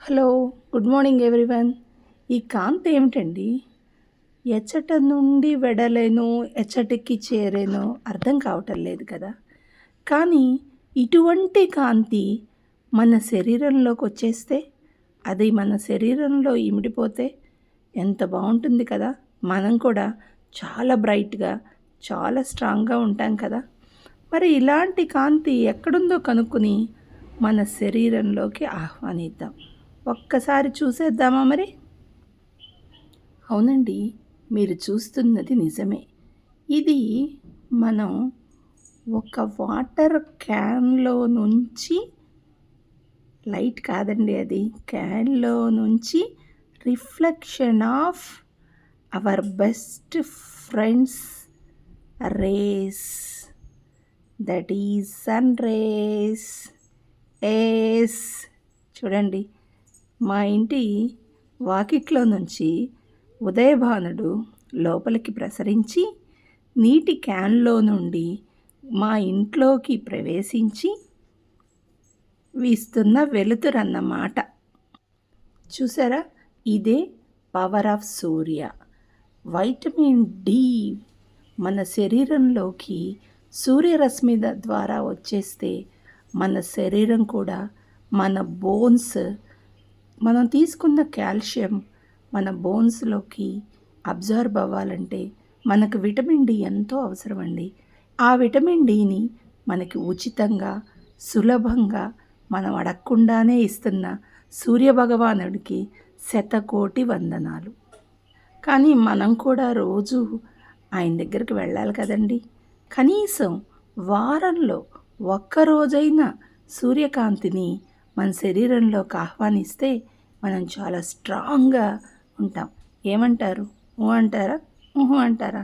Hello, good morning everyone. ఈ కాంతి ఏమిటండి? ఎచ్చట నుండి వెడలేను, ఎచ్చటికి చేరేను అర్థం కావటం లేదు కదా! కానీ ఇటువంటి కాంతి మన శరీరంలోకి వచ్చేస్తే, అది మన శరీరంలో ఇమిడిపోతే ఎంత బావుంటుంది కదా! మనం కూడా చాలా బ్రైట్‌గా, చాలా స్ట్రాంగ్‌గా ఉంటాం కదా! మరి ఇలాంటి కాంతి ఎక్కడుందో కనుక్కొని మన శరీరంలోకి ఆహ్వానిద్దాం. ఒక్కసారి చూసేద్దామా మరి? అవునండి, మీరు చూస్తున్నది నిజమే. ఇది మనం ఒక వాటర్ క్యాన్‌లో నుంచి, లైట్ కాదండి అది, క్యాన్‌లో నుంచి reflection of our best friends rays, that is sun rays. ఏస్ చూడండి, మా ఇంటి వాకిట్లో నుంచి ఉదయభానుడు లోపలికి ప్రసరించి నీటి క్యాన్లో నుండి మా ఇంట్లోకి ప్రవేశించి వీస్తున్న వెలుతురన్నమాట. చూసారా? ఇదే power of Surya. Vitamin D మన శరీరంలోకి సూర్యరశ్మి ద్వారా వచ్చేస్తే మన శరీరం కూడా, మన బోన్స్, మనం తీసుకున్న కాల్షియం మన బోన్స్లోకి అబ్జార్బ్ అవ్వాలంటే మనకు విటమిన్ డి ఎంతో అవసరం అండి. ఆ విటమిన్ డిని మనకి ఉచితంగా, సులభంగా, మనం అడగకుండానే ఇస్తున్న సూర్యభగవానుడికి శతకోటి వందనాలు. కానీ మనం కూడా రోజు ఆయన దగ్గరికి వెళ్ళాలి కదండి. కనీసం వారంలో ఒక్కరోజైనా సూర్యకాంతిని మన శరీరంలోకి ఆహ్వానిస్తే మనం చాలా స్ట్రాంగ్గా ఉంటాం. ఏమంటారు? ఊ అంటారా? ఊహు అంటారా?